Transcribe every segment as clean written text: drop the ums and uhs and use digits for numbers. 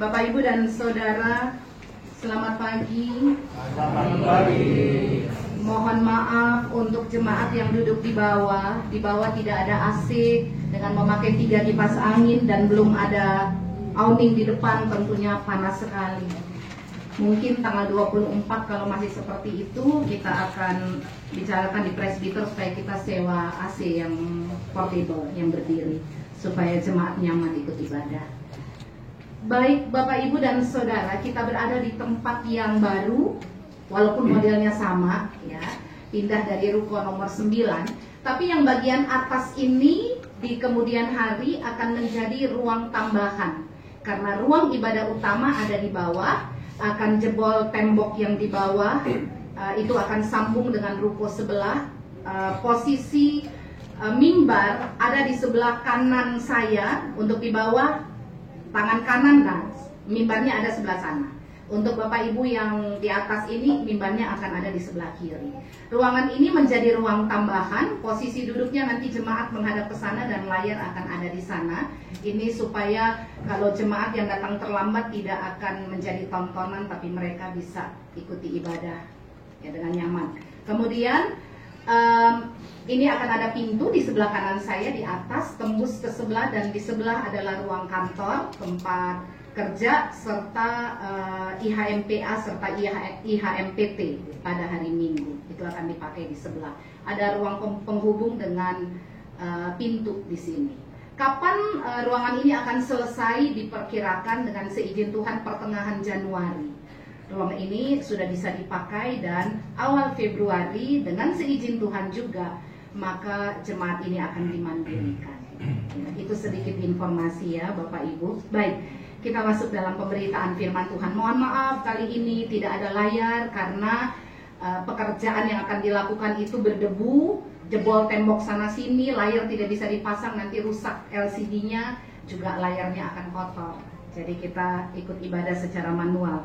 Bapak, Ibu, dan Saudara, selamat pagi. Selamat pagi. Mohon maaf untuk jemaat yang duduk di bawah. Di bawah tidak ada AC dengan memakai 3 kipas angin dan belum ada awning di depan, tentunya panas sekali. Mungkin tanggal 24 kalau masih seperti itu kita akan bicarakan di presbiter supaya kita sewa AC yang portable, yang berdiri, supaya jemaat nyaman ikut ibadah. Baik Bapak, Ibu, dan Saudara, kita berada di tempat yang baru, walaupun modelnya sama, ya, pindah dari ruko nomor 9, tapi yang bagian atas ini di kemudian hari akan menjadi ruang tambahan, karena ruang ibadah utama ada di bawah, akan jebol tembok yang di bawah, itu akan sambung dengan ruko sebelah. Posisi mimbar ada di sebelah kanan saya, untuk di bawah tangan kanan, dan mimbarnya ada sebelah sana. Untuk Bapak Ibu yang di atas ini, mimbarnya akan ada di sebelah kiri. Ruangan ini menjadi ruang tambahan. Posisi duduknya nanti jemaat menghadap ke sana dan layar akan ada di sana. Ini supaya kalau jemaat yang datang terlambat tidak akan menjadi tontonan, tapi mereka bisa ikuti ibadah ya dengan nyaman. Kemudian ini akan ada pintu di sebelah kanan saya di atas, tembus ke sebelah, dan di sebelah adalah ruang kantor, tempat kerja, serta IHMPA serta IHMPT pada hari Minggu. Itu akan dipakai di sebelah. Ada ruang penghubung dengan pintu di sini. Kapan ruangan ini akan selesai diperkirakan dengan seizin Tuhan pertengahan Januari. Ruang ini sudah bisa dipakai dan awal Februari dengan seizin Tuhan juga, maka jemaat ini akan dimandirikan. Ya, itu sedikit informasi ya Bapak Ibu. Baik, kita masuk dalam pemberitaan firman Tuhan. Mohon maaf kali ini tidak ada layar karena pekerjaan yang akan dilakukan itu berdebu, jebol tembok sana sini, layar tidak bisa dipasang, nanti rusak LCD-nya, juga layarnya akan kotor. Jadi kita ikut ibadah secara manual.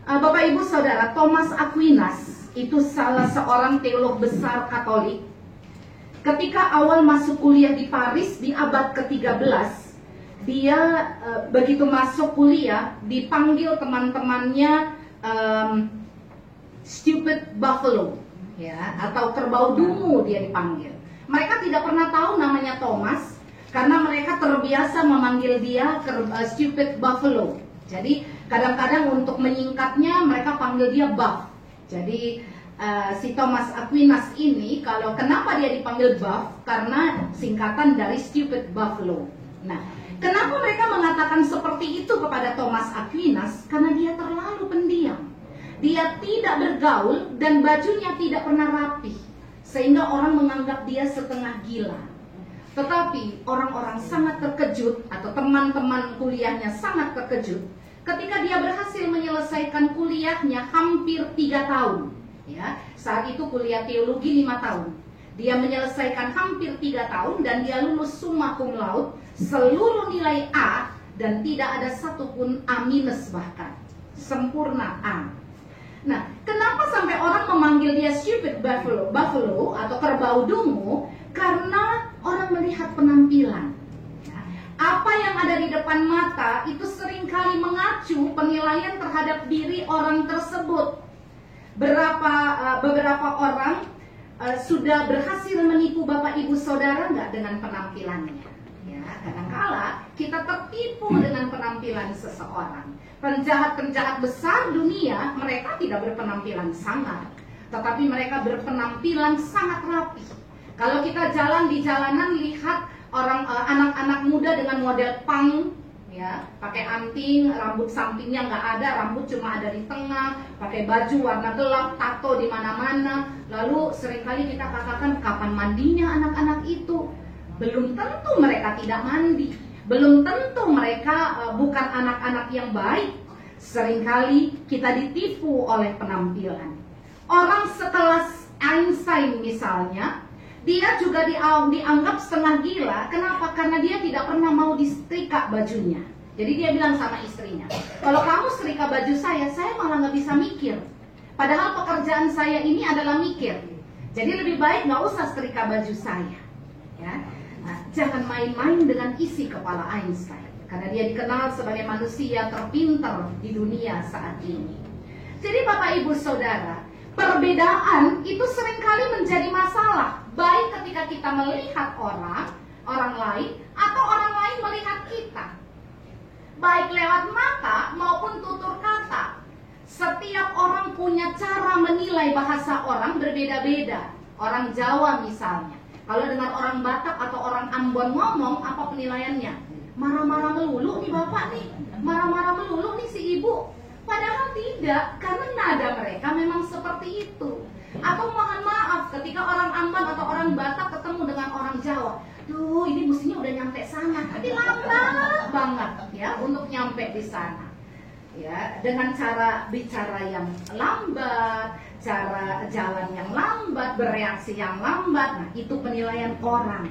Bapak Ibu Saudara, Thomas Aquinas itu salah seorang teolog besar Katolik. Ketika awal masuk kuliah di Paris di abad ke-13, dia begitu masuk kuliah dipanggil teman-temannya stupid buffalo, ya, atau kerbau dungu dia dipanggil. Mereka tidak pernah tahu namanya Thomas karena mereka terbiasa memanggil dia stupid buffalo. Jadi kadang-kadang untuk menyingkatnya mereka panggil dia Buff. Jadi si Thomas Aquinas ini, kalau kenapa dia dipanggil Buff? Karena singkatan dari stupid buffalo. Nah, kenapa mereka mengatakan seperti itu kepada Thomas Aquinas? Karena dia terlalu pendiam. Dia tidak bergaul dan bajunya tidak pernah rapi, sehingga orang menganggap dia setengah gila. Tetapi orang-orang sangat terkejut, atau teman-teman kuliahnya sangat terkejut, ketika dia berhasil menyelesaikan kuliahnya hampir 3 tahun. Ya, saat itu kuliah teologi 5 tahun. Dia menyelesaikan hampir 3 tahun dan dia lulus summa cum laude, seluruh nilai A, dan tidak ada satupun A minus, bahkan sempurna A. Nah, kenapa sampai orang memanggil dia stupid buffalo atau kerbau dungu? Karena orang melihat penampilan. Ya, apa yang ada di depan mata itu seringkali mengacu penilaian terhadap diri orang tersebut. Beberapa orang sudah berhasil menipu Bapak Ibu Saudara nggak dengan penampilannya? Ya, kadangkala kita tertipu dengan penampilan seseorang. Penjahat-penjahat besar dunia, mereka tidak berpenampilan sangar, tetapi mereka berpenampilan sangat rapi. Kalau kita jalan di jalanan, lihat orang anak-anak muda dengan model punk, ya, pakai anting, rambut sampingnya nggak ada, rambut cuma ada di tengah, pakai baju warna gelap, tato di mana-mana. Lalu seringkali kita katakan, kapan mandinya anak-anak itu? Belum tentu mereka tidak mandi, belum tentu mereka bukan anak-anak yang baik. Seringkali kita ditipu oleh penampilan. Orang sekelas Einstein misalnya, dia juga dianggap setengah gila. Kenapa? Karena dia tidak pernah mau disetrika bajunya. Jadi dia bilang sama istrinya, kalau kamu setrika baju saya malah nggak bisa mikir. Padahal pekerjaan saya ini adalah mikir. Jadi lebih baik nggak usah setrika baju saya. Ya. Nah, jangan main-main dengan isi kepala Einstein, karena dia dikenal sebagai manusia terpintar di dunia saat ini. Jadi Bapak Ibu Saudara, perbedaan itu seringkali menjadi masalah, baik ketika kita melihat orang lain, atau orang lain melihat kita. Baik lewat mata maupun tutur kata. Setiap orang punya cara menilai bahasa orang berbeda-beda. Orang Jawa misalnya, kalau dengan orang Batak atau orang Ambon ngomong, apa penilaiannya? Marah-marah melulu nih bapak nih, marah-marah melulu nih si ibu. Padahal tidak, karena nada mereka memang seperti itu. Atau mohon maaf, ketika orang Ambon atau orang Batak ketemu dengan orang Jawa, tuh ini businya udah nyampe sana, tapi lambat banget ya untuk nyampe di sana. Ya, dengan cara bicara yang lambat, cara jalan yang lambat, bereaksi yang lambat. Nah, itu penilaian orang.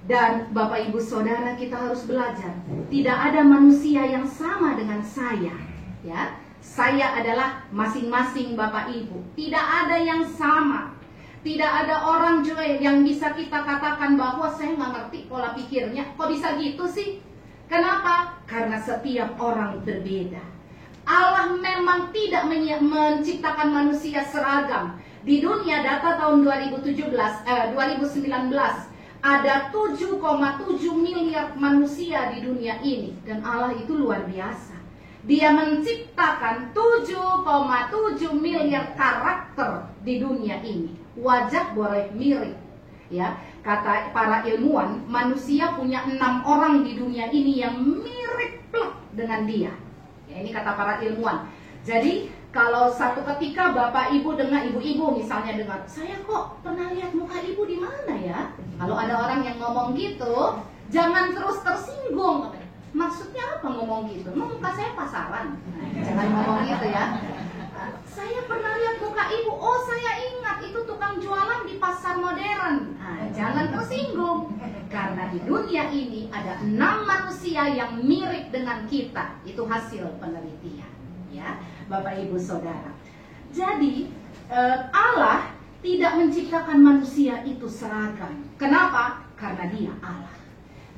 Dan Bapak Ibu Saudara, kita harus belajar, tidak ada manusia yang sama dengan saya. Ya, saya adalah masing-masing Bapak Ibu. Tidak ada yang sama. Tidak ada orang juga yang bisa kita katakan bahwa saya nggak ngerti pola pikirnya. Kok bisa gitu sih? Kenapa? Karena setiap orang berbeda. Allah memang tidak menciptakan manusia seragam. Di dunia data tahun 2019 ada 7,7 miliar manusia di dunia ini. Dan Allah itu luar biasa. Dia menciptakan 7,7 miliar karakter di dunia ini. Wajah boleh mirip. Ya, kata para ilmuwan, manusia punya 6 orang di dunia ini yang mirip plek dengan dia. Ini kata para ilmuwan. Jadi kalau satu ketika bapak ibu dengar, ibu-ibu misalnya dengar, saya kok pernah lihat muka ibu di mana ya? Kalau ada orang yang ngomong gitu, jangan terus tersinggung. Maksudnya apa ngomong gitu? Muka saya pasaran. Jangan ngomong gitu ya. Saya pernah lihat muka ibu. Oh, saya ingat itu tukang jualan di pasar modern. Nah, jangan tersinggung. Karena di dunia ini ada 6 manusia yang mirip dengan kita. Itu hasil penelitian, ya, Bapak Ibu Saudara. Jadi Allah tidak menciptakan manusia itu seragam. Kenapa? Karena Dia Allah.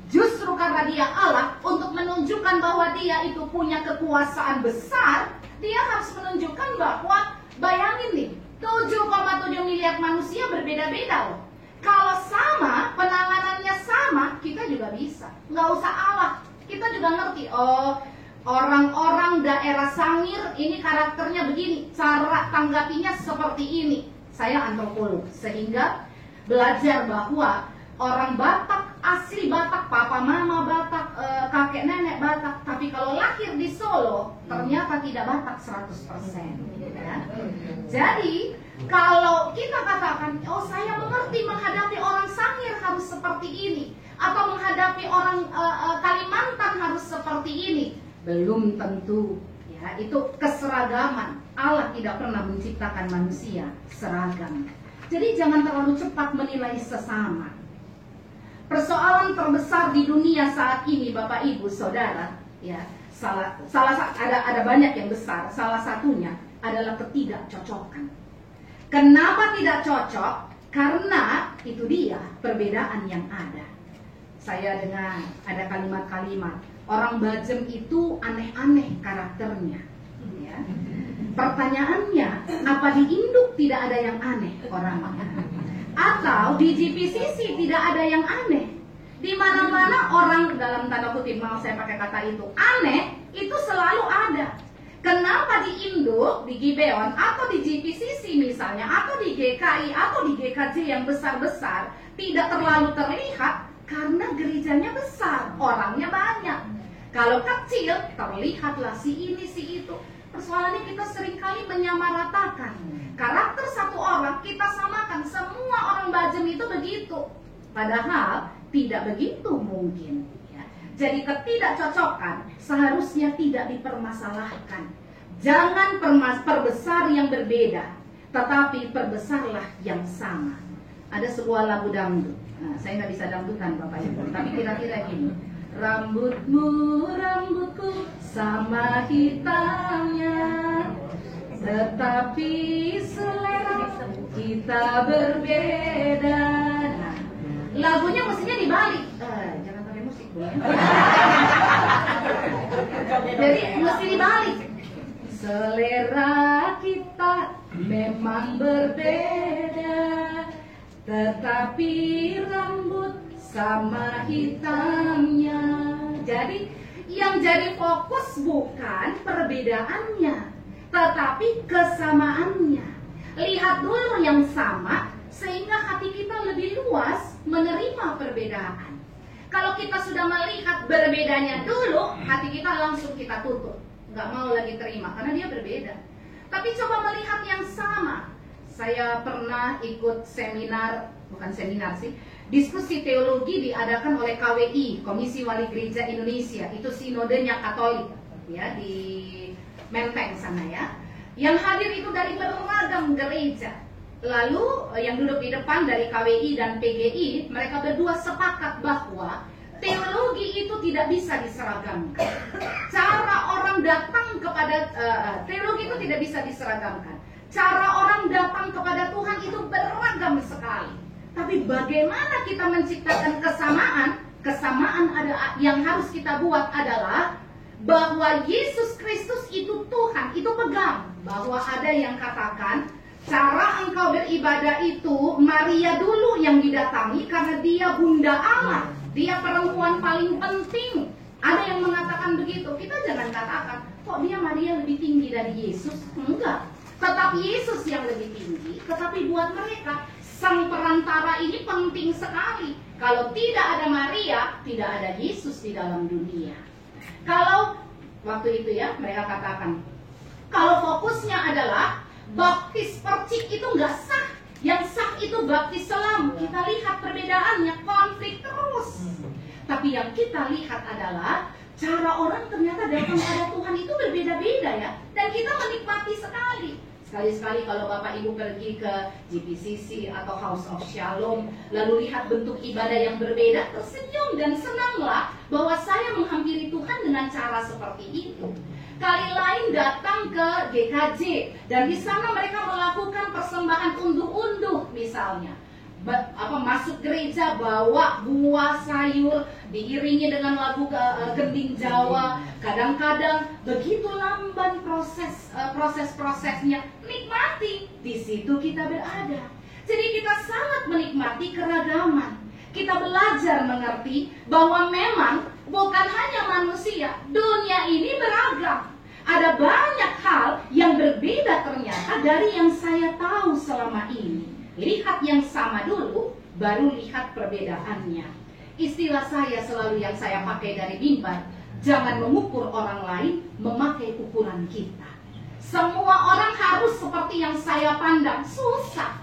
Justru karena Dia Allah, untuk menunjukkan bahwa Dia itu punya kekuasaan besar, Dia harus menunjukkan bahwa, bayangin nih, 7,7 miliar manusia berbeda-beda loh. Kalau sama, penanganannya sama, kita juga bisa. Nggak usah Allah, kita juga ngerti. Oh, orang-orang daerah Sangir ini karakternya begini, cara tanggapinya seperti ini. Saya antropolog, sehingga belajar bahwa orang Batak, asli Batak, papa mama Batak, kakek nenek Batak, tapi kalau lahir di Solo, ternyata tidak Batak 100%. Ya. Jadi kalau kita katakan, oh saya mengerti menghadapi orang Sangir harus seperti ini, atau menghadapi orang Kalimantan harus seperti ini, belum tentu. Ya, itu keseragaman. Allah tidak pernah menciptakan manusia seragam. Jadi jangan terlalu cepat menilai sesama. Persoalan terbesar di dunia saat ini, Bapak Ibu Saudara, ya, ada banyak yang besar. Salah satunya adalah ketidakcocokan. Kenapa tidak cocok? Karena itu dia perbedaan yang ada. Saya dengar ada kalimat-kalimat, orang Bajem itu aneh-aneh karakternya. Ya. Pertanyaannya, apa di Induk tidak ada yang aneh orangnya? Atau di GPCC tidak ada yang aneh? Di mana-mana orang, dalam tanda kutip, mau saya pakai kata itu, aneh, itu selalu ada. Kenapa di Induk, di Gibeon, atau di GPCC misalnya, atau di GKI, atau di GKJ yang besar-besar, tidak terlalu terlihat? Karena gerejanya besar, orangnya banyak. Kalau kecil, terlihatlah si ini, si itu. Persoalannya kita seringkali menyamaratakan. Karakter satu orang kita samakan, semua orang Bajem itu begitu. Padahal tidak begitu mungkin. Jadi ketidakcocokan seharusnya tidak dipermasalahkan. Jangan perbesar yang berbeda, tetapi perbesarlah yang sama. Ada sebuah lagu dangdut. Nah, saya nggak bisa dangdutan Bapak Ibu, tapi kira-kira gini. Rambutmu, rambutku sama hitamnya, tetapi selera kita berbeda. Nah, Lagunya mestinya dibalik. Jangan pakai musik Bu. Jadi mesti dibalik. Selera kita memang berbeda, tetapi rambut sama hitamnya. Jadi yang jadi fokus bukan perbedaannya, tetapi kesamaannya. Lihat dulu yang sama, sehingga hati kita lebih luas menerima perbedaan. Kalau kita sudah melihat berbedanya dulu, hati kita langsung kita tutup, nggak mau lagi terima karena dia berbeda. Tapi coba melihat yang sama. Saya pernah ikut seminar, bukan seminar sih, diskusi teologi diadakan oleh KWI, Komisi Wali Gereja Indonesia. Itu sinodenya Katolik ya, di Menteng sana ya. Yang hadir itu dari beragam gereja. Lalu yang duduk di depan dari KWI dan PGI, mereka berdua sepakat bahwa teologi itu tidak bisa diseragamkan. Cara orang datang kepada teologi itu tidak bisa diseragamkan. Cara orang datang kepada Tuhan itu beragam sekali. Tapi bagaimana kita menciptakan kesamaan? Kesamaan ada yang harus kita buat adalah bahwa Yesus Kristus itu Tuhan, itu pegang. Bahwa ada yang katakan cara engkau beribadah itu Maria dulu yang didatangi karena dia bunda Allah, dia perempuan paling penting. Ada yang mengatakan begitu. Kita jangan katakan kok dia Maria lebih tinggi dari Yesus. Enggak, tetap Yesus yang lebih tinggi. Tetapi buat mereka sang perantara ini penting sekali. Kalau tidak ada Maria, tidak ada Yesus di dalam dunia. Kalau waktu itu ya mereka katakan, kalau fokusnya adalah baptis percik itu nggak sah, yang sah itu baptis selam. Kita lihat perbedaannya, konflik terus. Tapi yang kita lihat adalah cara orang ternyata datang pada Tuhan itu berbeda-beda ya. Dan kita menikmati sekali. Sekali-sekali kalau Bapak Ibu pergi ke GPCC atau House of Shalom, lalu lihat bentuk ibadah yang berbeda, tersenyum dan senanglah bahwa saya menghampiri Tuhan dengan cara seperti itu. Kali lain datang ke GKJ dan di sana mereka melakukan persembahan unduh-unduh misalnya. Masuk gereja bawa buah sayur diiringi dengan lagu gending Jawa. Kadang-kadang begitu lamban prosesnya, nikmati. Di situ kita berada. Jadi kita sangat menikmati keragaman. Kita belajar mengerti bahwa memang bukan hanya manusia, dunia ini beragam. Ada banyak hal yang berbeda ternyata dari yang saya tahu selama ini. Lihat yang sama dulu, baru lihat perbedaannya. Istilah saya selalu yang saya pakai dari mimbar, jangan mengukur orang lain, memakai ukuran kita. Semua orang harus seperti yang saya pandang, susah.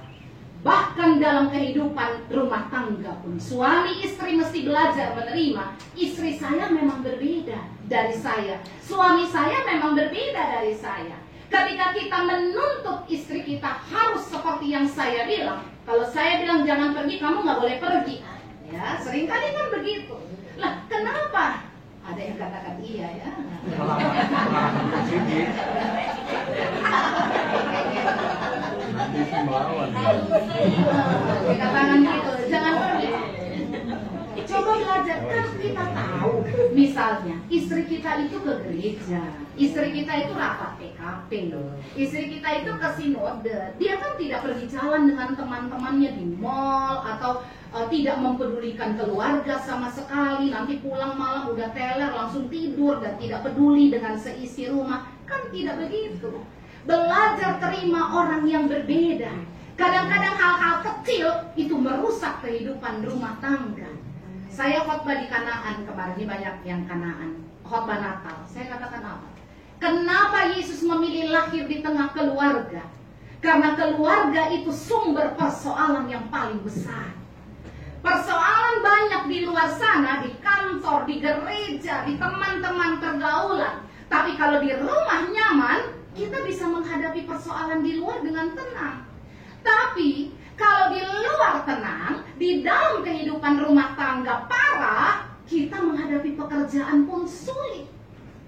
Bahkan dalam kehidupan rumah tangga pun, suami istri mesti belajar menerima. Istri saya memang berbeda dari saya, suami saya memang berbeda dari saya. Ketika kita menuntut istri kita harus seperti yang saya bilang, kalau saya bilang jangan pergi, kamu nggak boleh pergi. Ya, seringkali kan begitu. Lah, kenapa? Ada yang katakan iya ya. Katakan gitu, jangan pergi. Coba belajar, kan kita tahu. Misalnya, istri kita itu ke gereja, istri kita itu rapat PKP, istri kita itu ke sinode. Dia kan tidak pergi jalan dengan teman-temannya di mall atau tidak mempedulikan keluarga sama sekali. Nanti pulang malam udah teler langsung tidur dan tidak peduli dengan seisi rumah. Kan tidak begitu. Belajar terima orang yang berbeda. Kadang-kadang hal-hal kecil itu merusak kehidupan rumah tangga. Saya khotbah di Kanaan kemarin, ini banyak yang Kanaan, khotbah Natal. Saya katakan apa? Kenapa Yesus memilih lahir di tengah keluarga? Karena keluarga itu sumber persoalan yang paling besar. Persoalan banyak di luar sana, di kantor, di gereja, di teman-teman pergaulan. Tapi kalau di rumah nyaman, kita bisa menghadapi persoalan di luar dengan tenang. Tapi kalau di luar tenang, di dalam kehidupan rumah tangga parah, kita menghadapi pekerjaan pun sulit.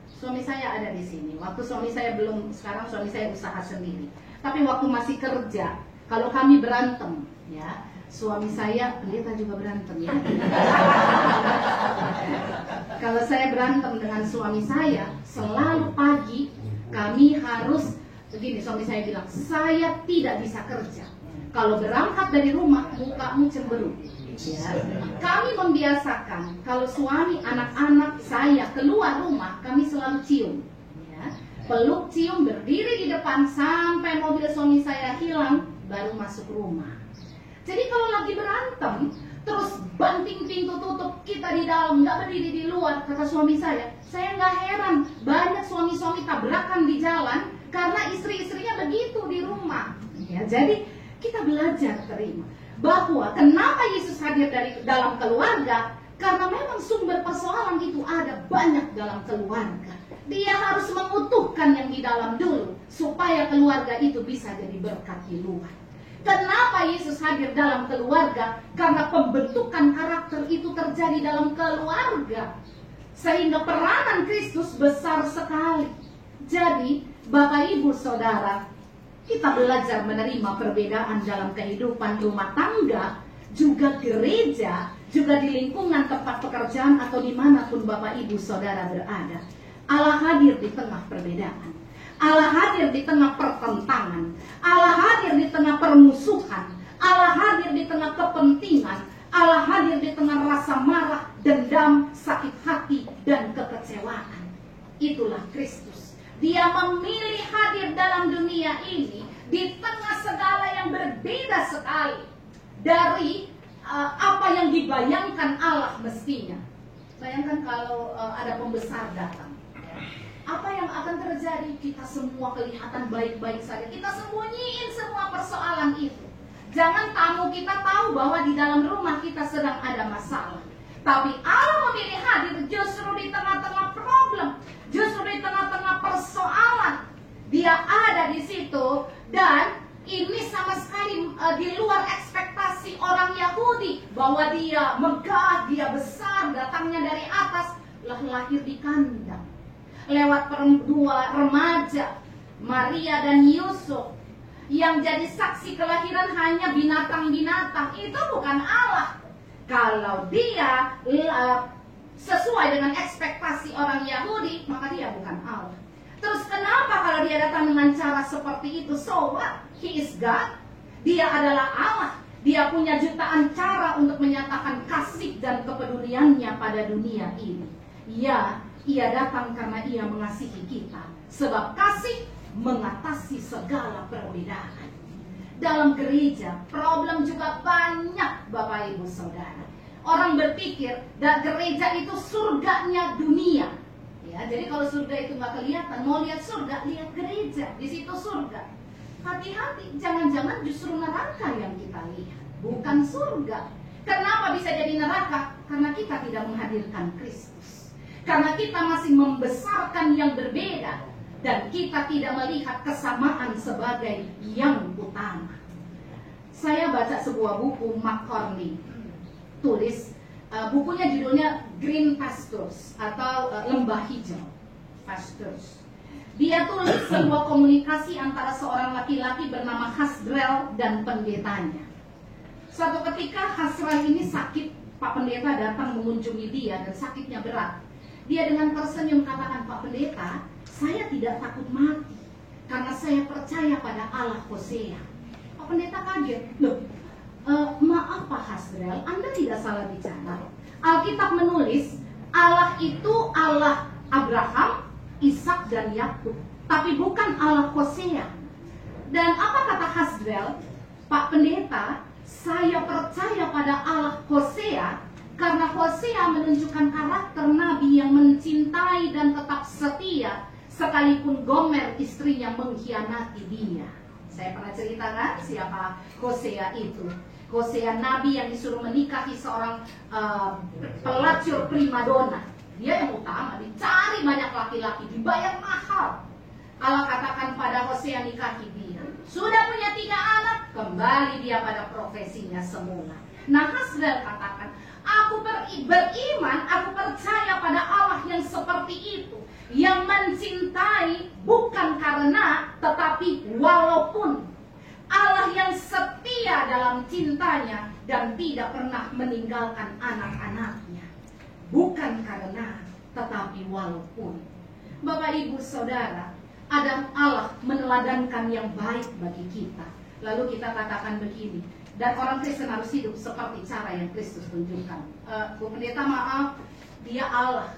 Suami saya ada di sini. Waktu suami saya belum, sekarang suami saya usaha sendiri. Tapi waktu masih kerja, kalau kami berantem, ya, Suami saya, pendeta juga berantem ya. Kalau saya berantem dengan suami saya, selalu pagi kami harus begini, suami saya bilang, saya tidak bisa kerja kalau berangkat dari rumah mukamu cemberut. Ya. Kami membiasakan kalau suami, anak-anak saya keluar rumah, kami selalu cium. Ya. Peluk, cium, berdiri di depan sampai mobil suami saya hilang, baru masuk rumah. Jadi kalau lagi berantem, terus banting pintu tutup, kita di dalam, nggak berdiri di luar, kata suami saya nggak heran, banyak suami-suami tabrakan di jalan, karena istri-istrinya begitu di rumah. Ya, jadi kita belajar terima bahwa kenapa Yesus hadir dalam keluarga, karena memang sumber persoalan itu ada banyak dalam keluarga. Dia harus mengutuhkan yang di dalam dulu, supaya keluarga itu bisa jadi berkat di luar. Kenapa Yesus hadir dalam keluarga? Karena pembentukan karakter itu terjadi dalam keluarga. Sehingga peranan Kristus besar sekali. Jadi, Bapak Ibu Saudara, kita belajar menerima perbedaan dalam kehidupan rumah tangga, juga gereja, juga di lingkungan tempat pekerjaan atau dimanapun Bapak Ibu Saudara berada. Allah hadir di tengah perbedaan. Allah hadir di tengah pertentangan. Allah hadir di tengah permusuhan. Allah hadir di tengah kepentingan. Allah hadir di tengah rasa marah, dendam, sakit hati, dan kekecewaan. Itulah Kristus. Dia memilih hadir dalam dunia ini di tengah segala yang berbeda sekali dari apa yang dibayangkan Allah mestinya. Bayangkan kalau ada pembesar datang. Apa yang akan terjadi? Kita semua kelihatan baik-baik saja. Kita sembunyiin semua persoalan itu. Jangan tamu kita tahu bahwa di dalam rumah kita sedang ada masalah. Tapi Allah memilih hadir justru di tengah-tengah problem, justru di tengah-tengah persoalan. Dia ada di situ, dan ini sama sekali di luar ekspektasi orang Yahudi, bahwa dia megah, dia besar, datangnya dari atas, lahir di kandang. Lewat dua remaja, Maria dan Yusuf, yang jadi saksi kelahiran hanya binatang-binatang. Itu bukan Allah. Kalau dia sesuai dengan ekspektasi orang Yahudi, maka dia bukan Allah. Terus kenapa kalau dia datang dengan cara seperti itu? So what? He is God. Dia adalah Allah. Dia punya jutaan cara untuk menyatakan kasih dan kepeduliannya pada dunia ini. Ya, Ia datang karena Ia mengasihi kita. Sebab kasih mengatasi segala perbedaan. Dalam gereja, problem juga banyak, Bapak Ibu Saudara. Orang berpikir gereja itu surganya dunia. Ya, jadi kalau surga itu nggak kelihatan, mau lihat surga, lihat gereja. Di situ surga. Hati-hati, jangan-jangan justru neraka yang kita lihat, bukan surga. Kenapa bisa jadi neraka? Karena kita tidak menghadirkan Kristus. Karena kita masih membesarkan yang berbeda, dan kita tidak melihat kesamaan sebagai yang utama. Saya baca sebuah buku McCormick, tulis bukunya judulnya Green Pastures atau Lembah Hijau Pastures. Dia tulis sebuah komunikasi antara seorang laki-laki bernama Hasdrel dan pendetanya. Suatu ketika Hasdrel ini sakit, Pak Pendeta datang mengunjungi dia dan sakitnya berat. Dia dengan tersenyum katakan, Pak Pendeta, saya tidak takut mati karena saya percaya pada Allah Hosea. Pak Pendeta kaget, loh, maaf Pak Hasdrel, Anda tidak salah bicara. Alkitab menulis Allah itu Allah Abraham, Ishak dan Yakub, tapi bukan Allah Hosea. Dan apa kata Hasdrel? Pak Pendeta, saya percaya pada Allah Hosea karena Hosea menunjukkan karakter nabi yang mencintai dan tetap setia, sekalipun Gomer istrinya mengkhianati dia. Saya pernah ceritakan siapa Hosea itu. Hosea nabi yang disuruh menikahi seorang pelacur primadona. Dia yang utama, dicari banyak laki-laki, dibayar mahal. Allah katakan pada Hosea, nikahi dia. Sudah punya 3 anak, kembali dia pada profesinya semula. Nah, Hasdrel katakan, aku beriman, aku percaya pada Allah yang seperti itu, yang mencintai bukan karena, tetapi walaupun. Allah yang setia dalam cintanya, dan tidak pernah meninggalkan anak-anaknya. Bukan karena, tetapi walaupun. Bapak Ibu Saudara, ada Allah meneladankan yang baik bagi kita. Lalu kita katakan begini, dan orang Kristen harus hidup seperti cara yang Kristus tunjukkan. Bu Pendeta maaf, dia Allah.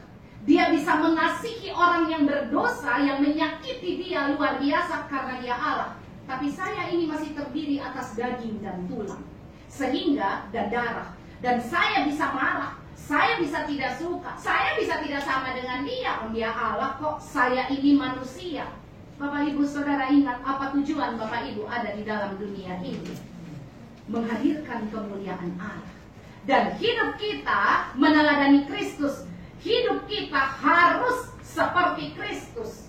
Dia bisa mengasihi orang yang berdosa, yang menyakiti dia luar biasa karena dia Allah. Tapi saya ini masih terdiri atas daging dan tulang, sehingga dan darah. Dan saya bisa marah, saya bisa tidak suka, saya bisa tidak sama dengan dia. Dia Allah kok, saya ini manusia. Bapak Ibu Saudara ingat apa tujuan Bapak Ibu ada di dalam dunia ini? Menghadirkan kemuliaan Allah. Dan hidup kita meneladani Kristus. Hidup kita harus seperti Kristus.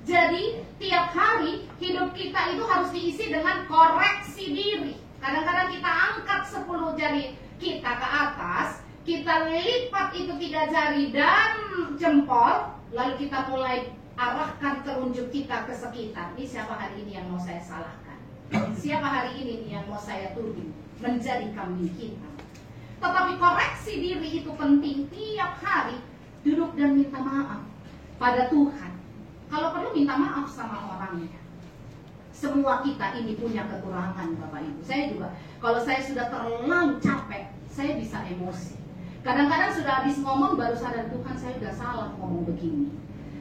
Jadi tiap hari hidup kita itu harus diisi dengan koreksi diri. Kadang-kadang kita angkat 10 jari kita ke atas, kita lipat itu 3 jari dan jempol, lalu kita mulai arahkan telunjuk kita ke sekitar. Ini siapa hari ini yang mau saya salahkan? Siapa hari ini yang mau saya tuding menjadi kambing hitam? Tetapi koreksi diri itu penting. Tiap hari duduk dan minta maaf pada Tuhan. Kalau perlu minta maaf sama orangnya. Semua kita ini punya kekurangan Bapak Ibu. Saya juga, kalau saya sudah terlalu capek, saya bisa emosi. Kadang-kadang sudah habis ngomong baru sadar, Tuhan saya sudah salah ngomong begini.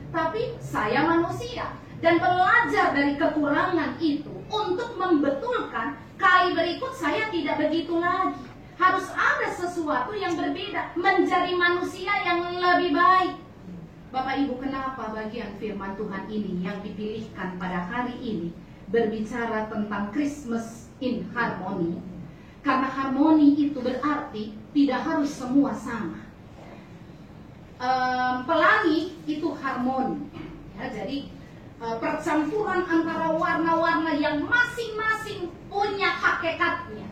Tapi saya manusia dan belajar dari kekurangan itu untuk membetulkan kali berikut saya tidak begitu lagi. Harus ada sesuatu yang berbeda, menjadi manusia yang lebih baik. Bapak Ibu, kenapa bagian firman Tuhan ini yang dipilihkan pada hari ini berbicara tentang Christmas in harmony? Karena harmoni itu berarti tidak harus semua sama. Pelangi itu harmoni, ya, jadi percampuran antara warna-warna yang masing-masing punya hakikatnya.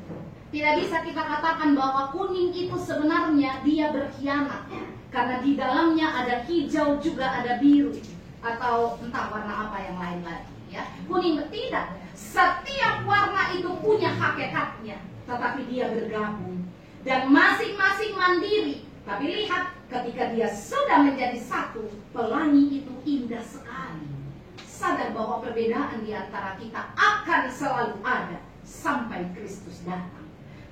Tidak bisa kita katakan bahwa kuning itu sebenarnya dia berkhianat, karena di dalamnya ada hijau juga ada biru, atau entah warna apa yang lain lagi, ya. Kuning tidak. Setiap warna itu punya hakikatnya, tetapi dia bergabung dan masing-masing mandiri. Tapi lihat, ketika dia sudah menjadi satu, pelangi itu indah sekali. Sadar bahwa perbedaan di antara kita akan selalu ada sampai Kristus datang.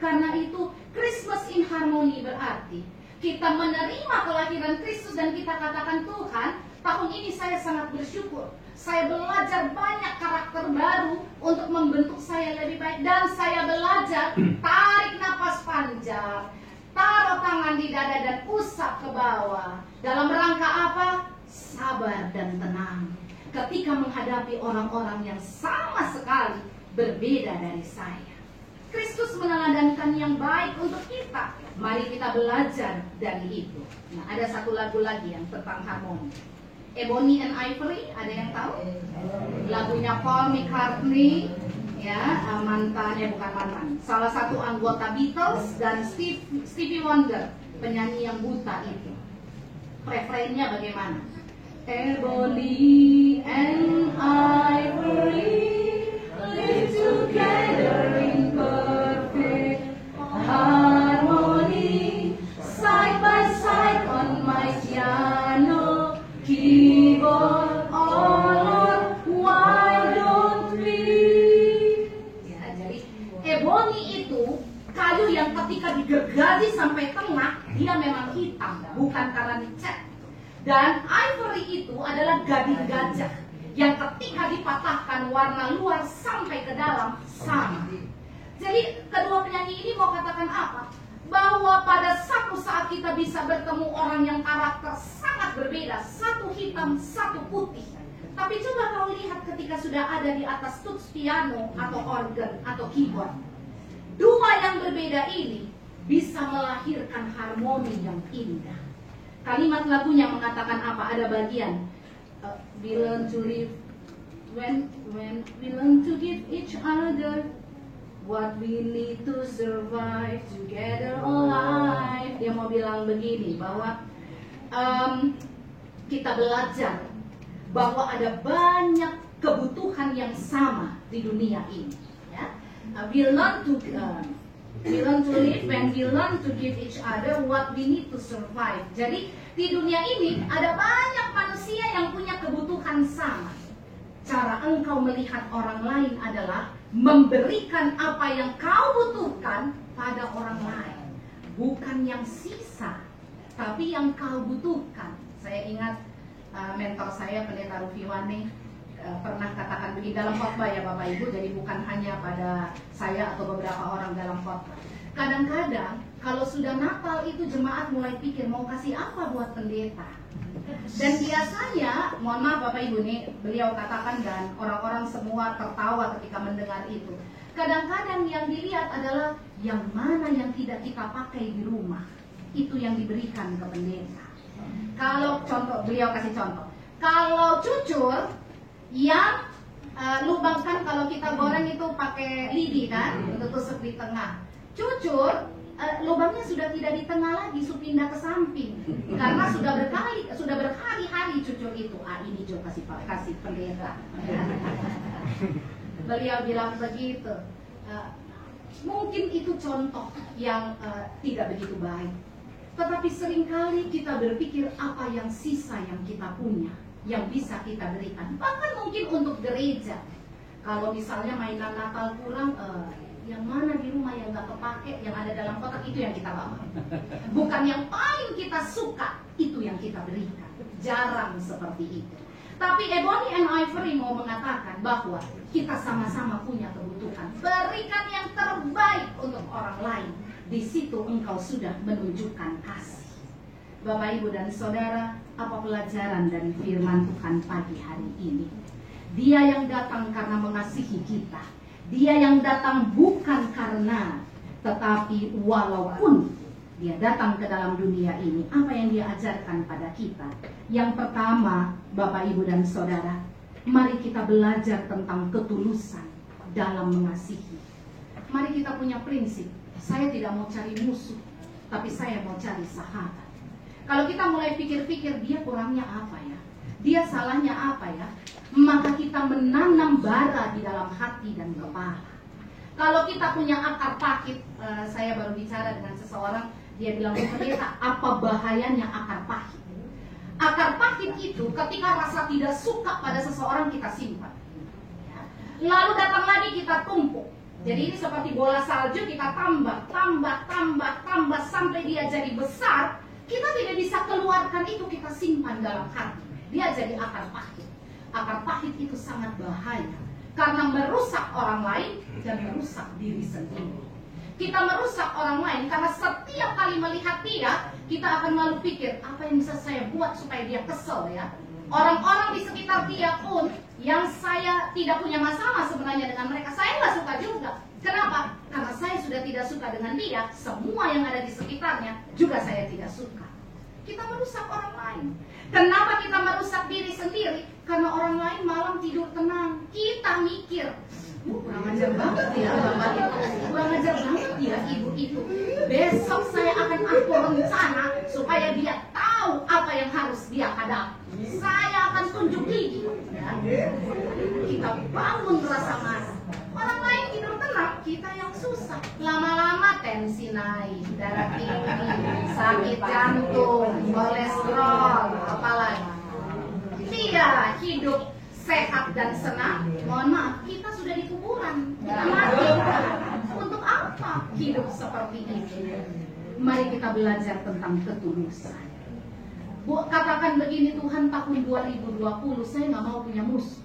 Karena itu Christmas in harmony berarti kita menerima kelahiran Kristus dan kita katakan, Tuhan, tahun ini saya sangat bersyukur. Saya belajar banyak karakter baru untuk membentuk saya lebih baik. Dan saya belajar tarik napas panjang, taruh tangan di dada dan usap ke bawah. Dalam rangka apa? Sabar dan tenang ketika menghadapi orang-orang yang sama sekali berbeda dari saya. Kristus meneladankan yang baik untuk kita. Mari kita belajar dari itu. Nah, ada satu lagu lagi yang tentang harmoni. Ebony and Ivory, ada yang tahu? Lagunya Paul McCartney, ya, bukan mantan. Salah satu anggota Beatles dan Stevie Wonder, penyanyi yang buta itu. Refrainnya bagaimana? Ebony and Ivory live together in perfect harmony, side by side on my piano keyboard. Oh Lord, why don't we? Ya, jadi ebony itu kayu yang ketika digergaji sampai tengah dia memang hitam, bukan karena dicat. Dan ivory itu adalah gading gajah yang ketika dipatahkan warna luar sampai ke dalam sama. Jadi kedua penyanyi ini mau katakan apa? Bahwa pada satu saat kita bisa bertemu orang yang karakter sangat berbeda, satu hitam, satu putih. Tapi coba kau lihat ketika sudah ada di atas tuts piano atau organ atau keyboard, dua yang berbeda ini bisa melahirkan harmoni yang indah. Kalimat lagunya mengatakan apa? Ada bagian we learn to live when we learn to give each other what we need to survive together alive. Dia mau bilang begini, bahwa kita belajar bahwa ada banyak kebutuhan yang sama di dunia ini, ya. We learn to We learn to live when we learn to give each other what we need to survive. Jadi di dunia ini ada banyak manusia yang punya kebutuhan sama. Cara engkau melihat orang lain adalah memberikan apa yang kau butuhkan pada orang lain. Bukan yang sisa, tapi yang kau butuhkan. Saya ingat mentor saya, Pendeta Rufiwani, pernah katakan begini dalam khotbah ya Bapak Ibu, jadi bukan hanya pada saya atau beberapa orang dalam khotbah. Kadang-kadang kalau sudah Natal itu jemaat mulai pikir mau kasih apa buat pendeta. Dan biasanya, mohon maaf Bapak Ibu nih, beliau katakan dan orang-orang semua tertawa ketika mendengar itu. Kadang-kadang yang dilihat adalah yang mana yang tidak kita pakai di rumah, itu yang diberikan ke pendeta. Kalau contoh, beliau kasih contoh, kalau cucur yang lubang kan kalau kita goreng itu pakai lidi kan untuk tusuk di tengah. Cucur lubangnya sudah tidak di tengah lagi, sudah pindah ke samping karena sudah berhari-hari cucur itu. Ini Jo kasih pendeta. Beliau bilang begitu. Mungkin itu contoh yang tidak begitu baik. Tetapi seringkali kita berpikir apa yang sisa yang kita punya, yang bisa kita berikan. Bahkan mungkin untuk gereja. Kalau misalnya mainan Natal kurang, yang mana di rumah yang gak kepake, yang ada dalam kotak itu yang kita bawa. Bukan yang paling kita suka, itu yang kita berikan. Jarang seperti itu. Tapi Ebony and Ivory mau mengatakan bahwa kita sama-sama punya kebutuhan. Berikan yang terbaik untuk orang lain. Di situ engkau sudah menunjukkan kasih. Bapak, Ibu, dan Saudara, apa pelajaran dari firman Tuhan pagi hari ini? Dia yang datang karena mengasihi kita. Dia yang datang bukan karena, tetapi walaupun dia datang ke dalam dunia ini, apa yang dia ajarkan pada kita? Yang pertama, Bapak, Ibu, dan Saudara, mari kita belajar tentang ketulusan dalam mengasihi. Mari kita punya prinsip. Saya tidak mau cari musuh, tapi saya mau cari sahabat. Kalau kita mulai pikir-pikir, dia kurangnya apa ya? Dia salahnya apa ya? Maka kita menanam bara di dalam hati dan kepala. Kalau kita punya akar pahit, saya baru bicara dengan seseorang, dia bilang, pendeta, apa bahayanya akar pahit? Akar pahit itu ketika rasa tidak suka pada seseorang kita simpan. Lalu datang lagi kita tumpuk. Jadi ini seperti bola salju, kita tambah sampai dia jadi besar. Kita tidak bisa keluarkan itu, kita simpan dalam hati. Dia jadi akar pahit. Akar pahit itu sangat bahaya karena merusak orang lain dan merusak diri sendiri. Kita merusak orang lain karena setiap kali melihat dia, kita akan lalu pikir, apa yang bisa saya buat supaya dia kesel ya. Orang-orang di sekitar dia pun yang saya tidak punya masalah sebenarnya dengan mereka, saya nggak suka juga. Kenapa? Karena saya sudah tidak suka dengan dia, semua yang ada di sekitarnya juga saya tidak suka. Kita merusak orang lain. Kenapa kita merusak diri sendiri? Karena orang lain malam tidur tenang, kita mikir, kurang ajar banget ya bapak itu, kurang ajar banget ya ibu itu. Besok saya akan atur rencana supaya dia tahu apa yang harus dia hadapi. Saya akan tunjuk gigi. Ya. Kita bangun rasa marah. Orang lain tidur tenang, kita yang susah. Lama-lama tensi naik, darah tinggi, sakit jantung, kolesterol, apalagi. Dia hidup sehat dan senang, mohon maaf, kita sudah di kuburan, kita mati. Untuk apa hidup seperti ini? Mari kita belajar tentang ketulusan. Katakan begini, Tuhan, tahun 2020 saya nggak mau punya musuh.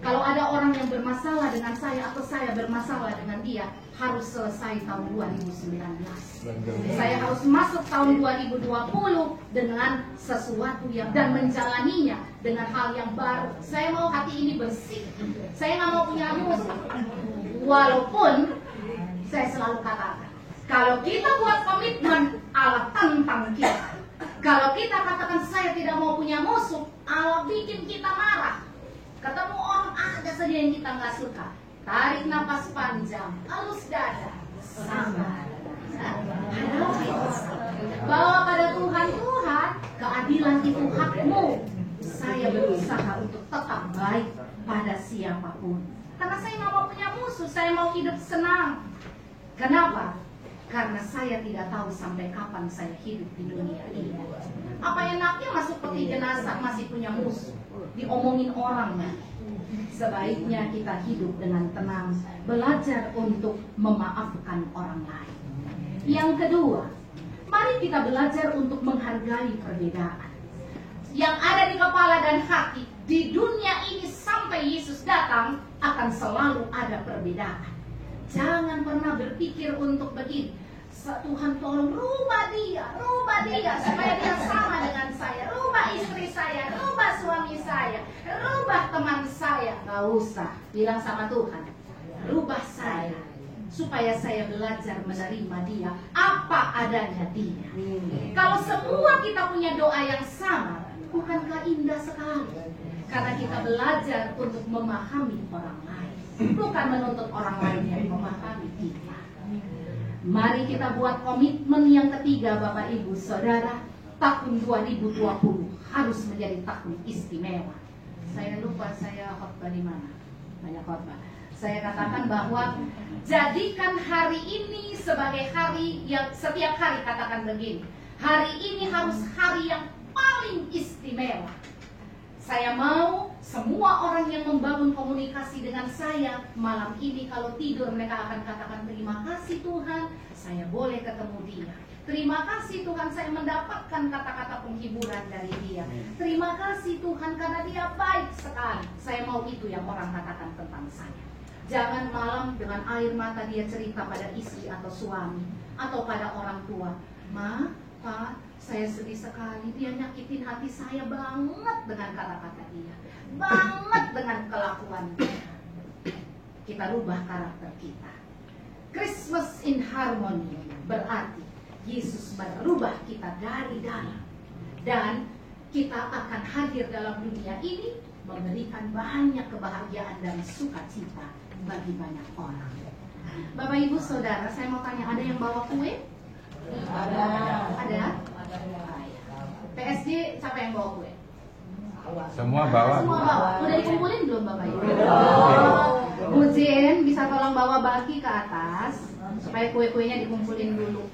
Kalau ada orang yang bermasalah dengan saya atau saya bermasalah dengan dia, harus selesai tahun 2019. Saya harus masuk tahun 2020 dengan sesuatu yang dan menjalaninya dengan hal yang baru. Saya mau hati ini bersih. Saya nggak mau punya musuh. Walaupun saya selalu katakan, kalau kita buat komitmen, Allah tentang kita. Kalau kita katakan saya tidak mau punya musuh, Allah bikin kita marah. Ketemu orang ada saja yang kita nggak suka, tarik napas panjang, halus dada, sabar, bawa pada Tuhan. Tuhan, keadilan itu hakmu. Saya berusaha untuk tetap baik pada siapapun, karena saya nggak mau punya musuh. Saya mau hidup senang. Kenapa? karena saya tidak tahu sampai kapan saya hidup di dunia ini. Apa enaknya masuk peti jenazah masih punya musuh, diomongin orang ya. Sebaiknya kita hidup dengan tenang, belajar untuk memaafkan orang lain. Yang kedua, mari kita belajar untuk menghargai perbedaan yang ada di kepala dan hati. Di dunia ini sampai Yesus datang akan selalu ada perbedaan. Jangan pernah berpikir untuk begini, Tuhan tolong rubah dia supaya dia sama dengan saya, rubah istri saya, rubah suami saya, rubah teman saya. Gak usah, bilang sama Tuhan, rubah saya supaya saya belajar menerima dia apa adanya dia. Kalau semua kita punya doa yang sama, bukankah indah sekali? Karena kita belajar untuk memahami orang lain, bukan menuntut orang lain yang memahami kita. Mari kita buat komitmen yang ketiga, Bapak Ibu Saudara. Tahun 2020 harus menjadi tahun istimewa. Saya lupa saya khotbah di mana. Banyak khotbah. Saya katakan bahwa jadikan hari ini sebagai hari yang setiap hari katakan begini, hari ini harus hari yang paling istimewa. Saya mau semua orang yang membangun komunikasi dengan saya malam ini kalau tidur mereka akan katakan terima kasih Tuhan, saya boleh ketemu dia. Terima kasih Tuhan, saya mendapatkan kata-kata penghiburan dari dia. Terima kasih Tuhan karena dia baik sekali. Saya mau itu yang orang katakan tentang saya. Jangan malam dengan air mata dia cerita pada istri atau suami atau pada orang tua, Ma, Pak, saya sedih sekali, dia nyakitin hati saya banget dengan kata-kata dia, banget dengan kelakuan dia. Kita rubah karakter kita. Christmas in harmony berarti Yesus merubah kita dari dalam, dan kita akan hadir dalam dunia ini memberikan banyak kebahagiaan dan sukacita bagi banyak orang. Bapak Ibu Saudara, saya mau tanya, ada yang bawa kue? Ada? PSG siapa yang bawa kue? Semua bawa. Semua bawa. Udah dikumpulin belum Bapak Ibu? Bu Jen bisa tolong bawa baki ke atas supaya kue-kuenya dikumpulin dulu.